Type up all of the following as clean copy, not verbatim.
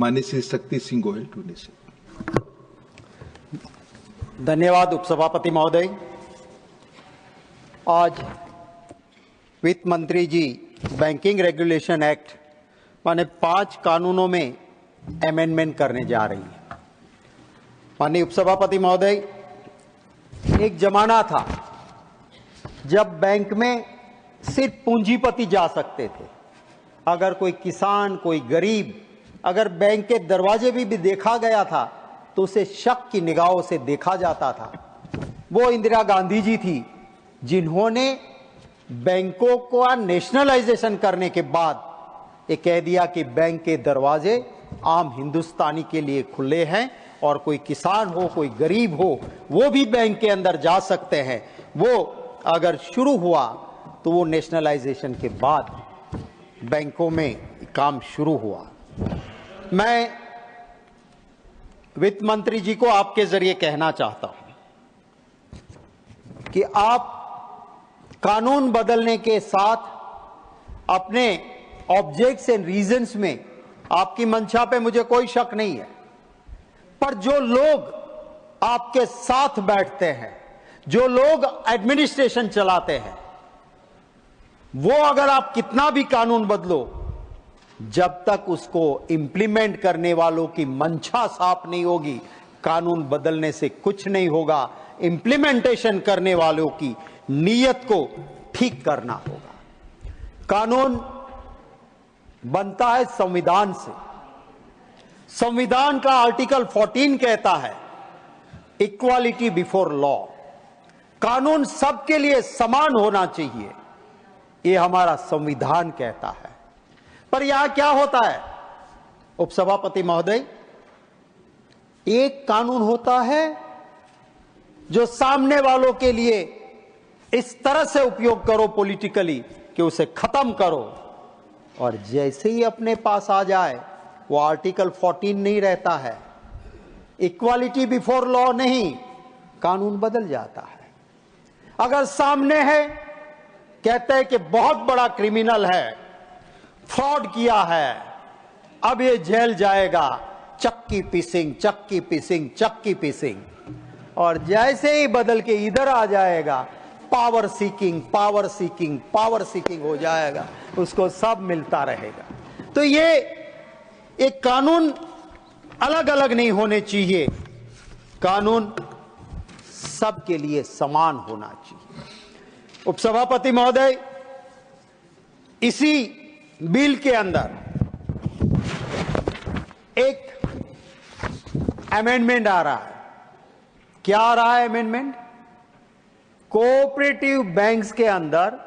माननीय श्री शक्ति सिंह गोयल टूडे से। धन्यवाद उपसभापति महोदय। आज वित्त मंत्री जी बैंकिंग रेगुलेशन एक्ट माने 5 कानूनों में अमेंडमेंट करने जा रही है। माननीय उपसभापति महोदय, एक जमाना था जब बैंक में सिर्फ पूंजीपति जा सकते थे। अगर कोई किसान, कोई गरीब अगर बैंक के दरवाजे भी देखा गया था तो उसे शक की निगाहों से देखा जाता था। वो इंदिरा गांधी जी थी जिन्होंने बैंकों का नेशनलाइजेशन करने के बाद ये कह दिया कि बैंक के दरवाजे आम हिंदुस्तानी के लिए खुले हैं और कोई किसान हो, कोई गरीब हो, वो भी बैंक के अंदर जा सकते हैं। वो अगर शुरू हुआ तो वो नेशनलाइजेशन के बाद बैंकों में काम शुरू हुआ। मैं वित्त मंत्री जी को आपके जरिए कहना चाहता हूं कि आप कानून बदलने के साथ अपने ऑब्जेक्ट्स एंड रीजंस में आपकी मंशा पे मुझे कोई शक नहीं है, पर जो लोग आपके साथ बैठते हैं, जो लोग एडमिनिस्ट्रेशन चलाते हैं, वो अगर आप कितना भी कानून बदलो, जब तक उसको इंप्लीमेंट करने वालों की मंशा साफ नहीं होगी, कानून बदलने से कुछ नहीं होगा। इंप्लीमेंटेशन करने वालों की नीयत को ठीक करना होगा। कानून बनता है संविधान से। संविधान का आर्टिकल 14 कहता है इक्वालिटी बिफोर लॉ, कानून सबके लिए समान होना चाहिए, ये हमारा संविधान कहता है। पर यहां क्या होता है उपसभापति महोदय, एक कानून होता है जो सामने वालों के लिए इस तरह से उपयोग करो पॉलिटिकली कि उसे खत्म करो, और जैसे ही अपने पास आ जाए वो आर्टिकल 14 नहीं रहता है, इक्वालिटी बिफोर लॉ नहीं, कानून बदल जाता है। अगर सामने है, कहते हैं कि बहुत बड़ा क्रिमिनल है, फ्रॉड किया है, अब ये जेल जाएगा, चक्की पीसिंग, चक्की पीसिंग, चक्की पीसिंग, और जैसे ही बदल के इधर आ जाएगा power seeking, power seeking, power seeking हो जाएगा, उसको सब मिलता रहेगा। तो ये एक कानून अलग अलग नहीं होने चाहिए, कानून सबके लिए समान होना चाहिए। उपसभापति महोदय, इसी बिल के अंदर एक अमेंडमेंट आ रहा है। क्या आ रहा है अमेंडमेंट? कोऑपरेटिव बैंक्स के अंदर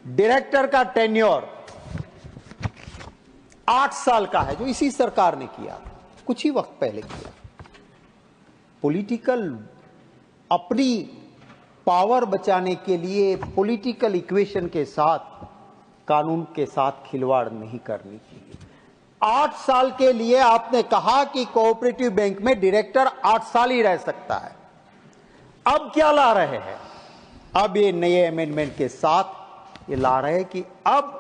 डायरेक्टर का टेन्योर 8 साल का है, जो इसी सरकार ने किया, कुछ ही वक्त पहले किया। पॉलिटिकल अपनी पावर बचाने के लिए पॉलिटिकल इक्वेशन के साथ कानून के साथ खिलवाड़ नहीं करनी चाहिए। 8 साल के लिए आपने कहा कि कोऑपरेटिव बैंक में डायरेक्टर 8 साल ही रह सकता है। अब क्या ला रहे हैं? अब ये नए अमेंडमेंट के साथ ये ला रहे हैं कि अब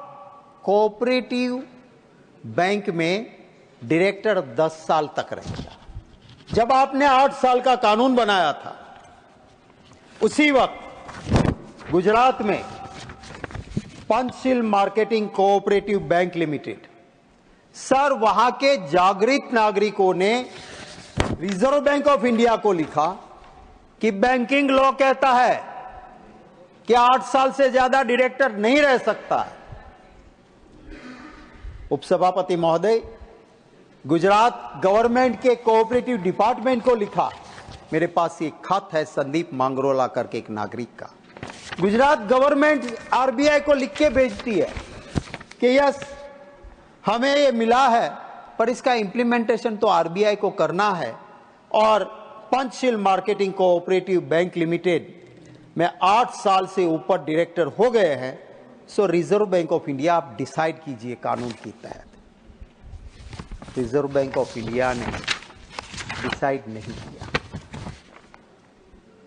कोऑपरेटिव बैंक में डायरेक्टर 10 साल तक रहेगा। जब आपने 8 साल का कानून बनाया था, उसी वक्त गुजरात में Panchsheel marketing cooperative bank limited, sir, वहां के जागृत नागरिकों ने रिजर्व बैंक ऑफ इंडिया को लिखा कि बैंकिंग लॉ कहता है कि 8 साल से ज्यादा डायरेक्टर नहीं रह सकता है। उपसभापति महोदय, गुजरात गवर्नमेंट के कोऑपरेटिव डिपार्टमेंट को लिखा, मेरे पास एक खत है संदीप मांगरोला करके एक नागरिक का। गुजरात गवर्नमेंट आरबीआई को लिख के भेजती है कि यस, हमें ये मिला है, पर इसका इंप्लीमेंटेशन तो आरबीआई को करना है, और Panchsheel marketing cooperative bank limited में 8 साल से ऊपर डायरेक्टर हो गए हैं, सो रिजर्व बैंक ऑफ इंडिया आप डिसाइड कीजिए कानून के तहत। रिजर्व बैंक ऑफ इंडिया ने डिसाइड नहीं किया।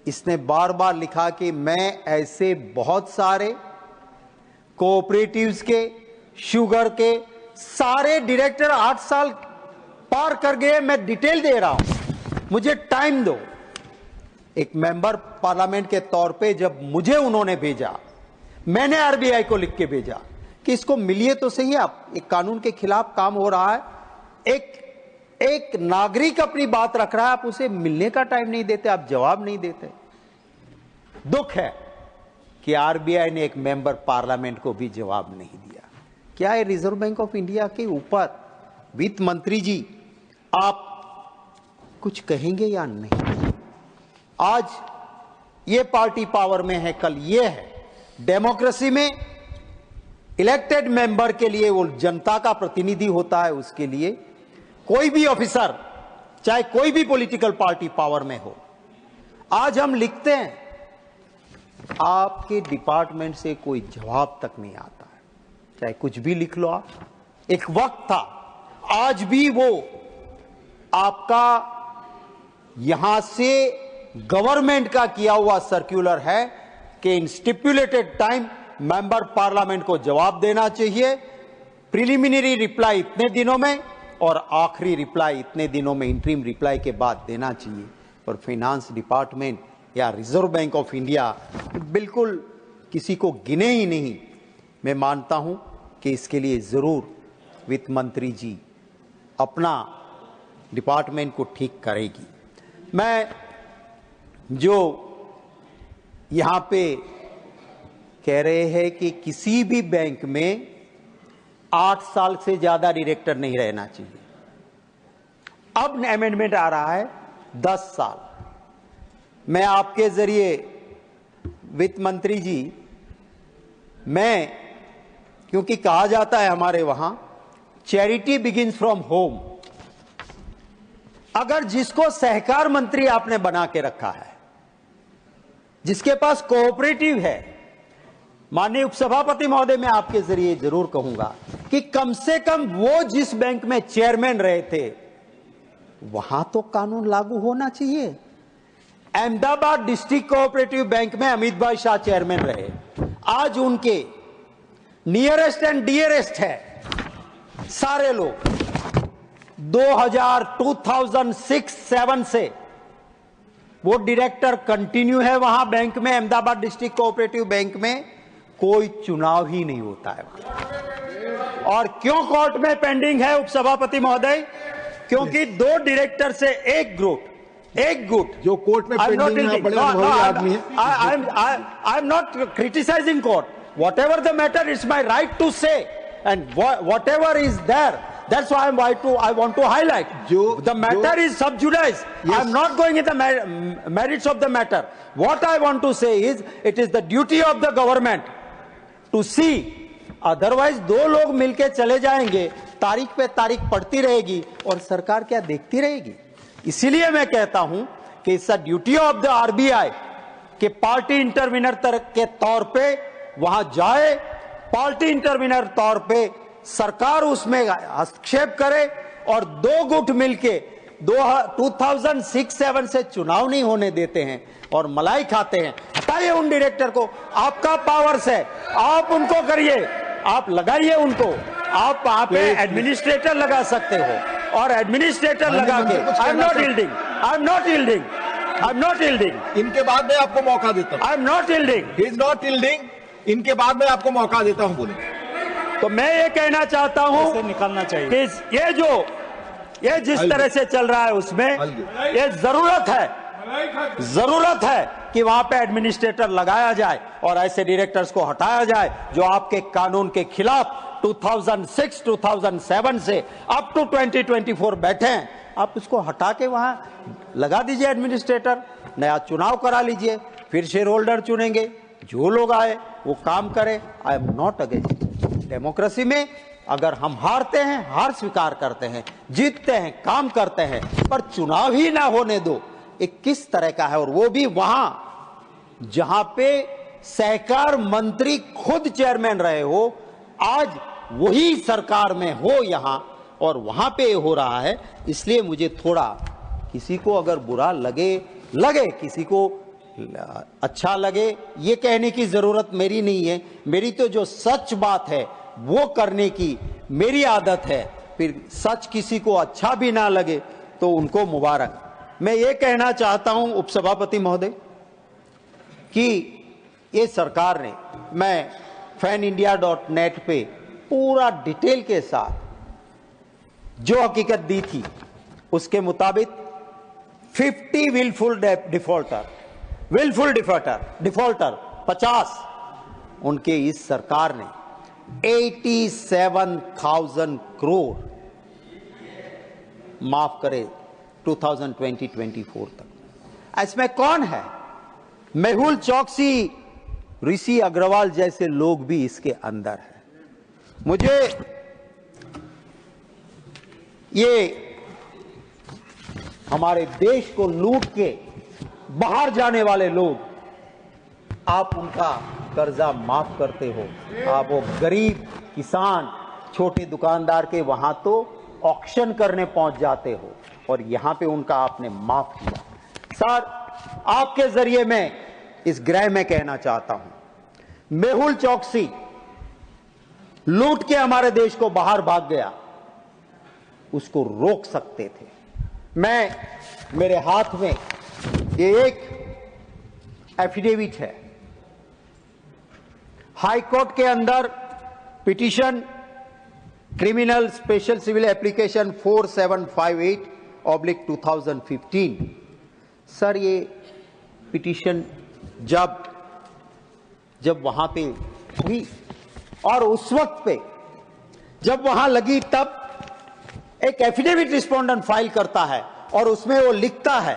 इसने बार बार लिखा कि मैं ऐसे बहुत सारे कोऑपरेटिव्स के, शुगर के सारे डायरेक्टर 8 साल पार कर गए, मैं डिटेल दे रहा हूं, मुझे टाइम दो। एक मेंबर पार्लियामेंट के तौर पे जब मुझे उन्होंने भेजा, मैंने आरबीआई को लिख के भेजा कि इसको मिलिए तो सही आप, एक कानून के खिलाफ काम हो रहा है, एक नागरिक अपनी बात रख रहा है, आप उसे मिलने का टाइम नहीं देते, आप जवाब नहीं देते। दुख है कि आरबीआई ने एक मेंबर पार्लियामेंट को भी जवाब नहीं दिया। क्या है रिजर्व बैंक ऑफ इंडिया के ऊपर वित्त मंत्री जी आप कुछ कहेंगे या नहीं? आज ये पार्टी पावर में है, कल ये है। डेमोक्रेसी में इलेक्टेड मेंबर के लिए वो जनता का प्रतिनिधि होता है, उसके लिए कोई भी ऑफिसर चाहे कोई भी पॉलिटिकल पार्टी पावर में हो, आज हम लिखते हैं आपके डिपार्टमेंट से कोई जवाब तक नहीं आता है, चाहे कुछ भी लिख लो आप। एक वक्त था, आज भी वो आपका यहां से गवर्नमेंट का किया हुआ सर्कुलर है कि इन स्टिपुलेटेड टाइम मेंबर पार्लियामेंट को जवाब देना चाहिए, प्रिलिमिनरी रिप्लाई इतने दिनों में और आखिरी रिप्लाई इतने दिनों में, इंटरिम रिप्लाई के बाद देना चाहिए। और फाइनेंस डिपार्टमेंट या रिजर्व बैंक ऑफ इंडिया बिल्कुल किसी को गिने ही नहीं। मैं मानता हूं कि इसके लिए जरूर वित्त मंत्री जी अपना डिपार्टमेंट को ठीक करेगी। मैं जो यहां पे कह रहे हैं कि किसी भी बैंक में 8 साल से ज्यादा डायरेक्टर नहीं रहना चाहिए, अब अमेंडमेंट आ रहा है 10 साल। मैं आपके जरिए वित्त मंत्री जी, मैं, क्योंकि कहा जाता है हमारे वहां चैरिटी बिगिंस फ्रॉम होम, अगर जिसको सहकार मंत्री आपने बना के रखा है, जिसके पास कोऑपरेटिव है, माननीय उपसभापति महोदय, मैं आपके जरिए जरूर कहूंगा कि कम से कम वो जिस बैंक में चेयरमैन रहे थे वहां तो कानून लागू होना चाहिए। अहमदाबाद डिस्ट्रिक्ट कोऑपरेटिव बैंक में अमित भाई शाह चेयरमैन रहे, आज उनके नियरेस्ट एंड डियरेस्ट है सारे लोग। 2006-7 से वो डायरेक्टर कंटिन्यू है वहां बैंक में, अहमदाबाद डिस्ट्रिक्ट कोऑपरेटिव बैंक में कोई चुनाव ही नहीं होता है। और क्यों कोर्ट में पेंडिंग है उपसभापति महोदय? क्योंकि 2 डायरेक्टर से एक गुट जो कोर्ट में पेंडिंग है, बड़े अनुभवी आदमी है। I am not criticising court, whatever the matter it's my right to say, and whatever is there, that's why I want to highlight the matter is sub judice. I am not going in the merits of the matter. What I want to say is it is the duty of the government to see, otherwise 2 लोग मिलके चले जाएंगे, तारीख पे तारीख पड़ती रहेगी और सरकार क्या देखती रहेगी। इसीलिए मैं कहता हूं कि it's the duty of the RBI कि पार्टी इंटरवीनर के तौर पे वहां जाए, पार्टी इंटरवीनर तौर पे सरकार उसमें हस्तक्षेप करे और 2 गुट मिलके 2006-7 से चुनाव नहीं होने देते हैं और मलाई खाते हैं। हटाइए उन डायरेक्टर को, आपका पावर्स है, आप उनको करिए, आप लगाइए उनको, आप एडमिनिस्ट्रेटर लगा सकते हो और एडमिनिस्ट्रेटर लगा के आई एम नॉट यील्डिंग। इनके बाद मैं आपको मौका देता हूं। आई am not yielding, he is not yielding. इनके बाद मैं आपको मौका देता हूं, बोले। तो मैं ये कहना चाहता हूं निकालना चाहिए कि ये जिस तरह से चल रहा है उसमें ये जरूरत है कि वहां पे एडमिनिस्ट्रेटर लगाया जाए और ऐसे डायरेक्टर्स को हटाया जाए जो आपके कानून के खिलाफ 2006-2007 से अप टू 2024 बैठे हैं। आप उसको हटा के वहां लगा दीजिए एडमिनिस्ट्रेटर, नया चुनाव करा लीजिए, फिर शेयर होल्डर चुनेंगे, जो लोग आए वो काम करे। आई एम नॉट अगेंस्ट। डेमोक्रेसी में अगर हम हारते हैं, हार स्वीकार करते हैं, जीतते हैं, काम करते हैं, पर चुनाव ही ना होने दो, एक किस तरह का है। और वो भी वहां जहां पे सहकार मंत्री खुद चेयरमैन रहे हो, आज वही सरकार में हो यहां और वहां पे हो रहा है। इसलिए मुझे थोड़ा, किसी को अगर बुरा लगे, किसी को अच्छा लगे, ये कहने की जरूरत मेरी नहीं है। मेरी तो जो सच बात है वो करने की मेरी आदत है। फिर सच किसी को अच्छा भी ना लगे तो उनको मुबारक। मैं ये कहना चाहता हूं उपसभापति महोदय कि ये सरकार ने, मैं fanindia.net पे पूरा डिटेल के साथ जो हकीकत दी थी उसके मुताबिक 50 विलफुल डिफॉल्टर 50 उनके इस सरकार ने 87,000 करोड़ माफ करे 2020-24 तक। इसमें कौन है? मेहुल चौकसी, ऋषि अग्रवाल जैसे लोग भी इसके अंदर है। मुझे ये हमारे देश को लूट के बाहर जाने वाले लोग, आप उनका कर्जा माफ करते हो, आप वो गरीब किसान छोटे दुकानदार के वहां तो ऑक्शन करने पहुंच जाते हो और यहां पे उनका आपने माफ किया। सर, आपके जरिए मैं इस गृह में कहना चाहता हूं, मेहुल चौकसी लूट के हमारे देश को बाहर भाग गया, उसको रोक सकते थे। मेरे हाथ में ये एक एफिडेविट है, हाई कोर्ट के अंदर petition criminal special civil application 4758/2015। Sir, ये पिटीशन जब वहां पे हुई और उस वक्त पे जब वहां लगी, तब एक एफिडेविट रिस्पोंडेंट फाइल करता है और उसमें वो लिखता है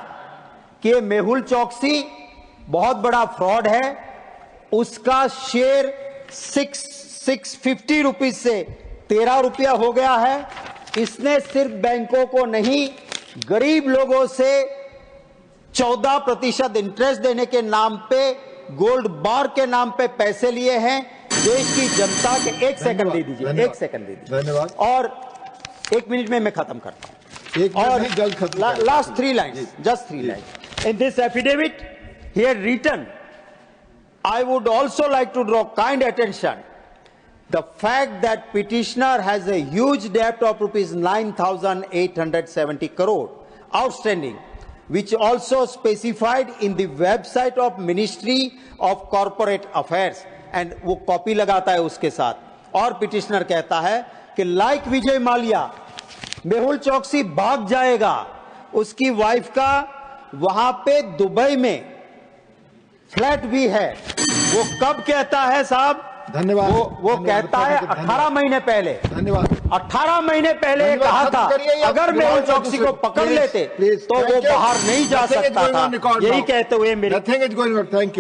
कि ये मेहुल चौकसी बहुत बड़ा फ्रॉड है, उसका शेयर 650 रुपीज से 13 रुपया हो गया है, इसने सिर्फ बैंकों को नहीं गरीब लोगों से 14% इंटरेस्ट देने के नाम पे, गोल्ड बार के नाम पे पैसे लिए हैं देश की जनता के। एक सेकंड दे दीजिए, एक सेकंड दे दीजिए, धन्यवाद। और 1 मिनट में मैं खत्म करता हूं। और last 3 lines, just 3 lines. In this affidavit he had written, I would also like to draw kind attention the fact that petitioner has a huge debt of rupees 9,870 crore outstanding, which also specified in the website of Ministry of Corporate Affairs, and वो copy लगाता है उसके साथ। और petitioner कहता है कि like Vijay Mallya Mehul चौकसी भाग जाएगा, उसकी वाइफ का वहां पे दुबई में फ्लैट भी है। वो कब कहता है साहब? धन्यवाद। वो कहता है 18 महीने पहले। धन्यवाद। 18 महीने पहले कहा था अगर मेहुल चौकसी को पकड़ लेते तो वो बाहर नहीं जा सकता था। यही कहते हुए मेरी थैंक यू।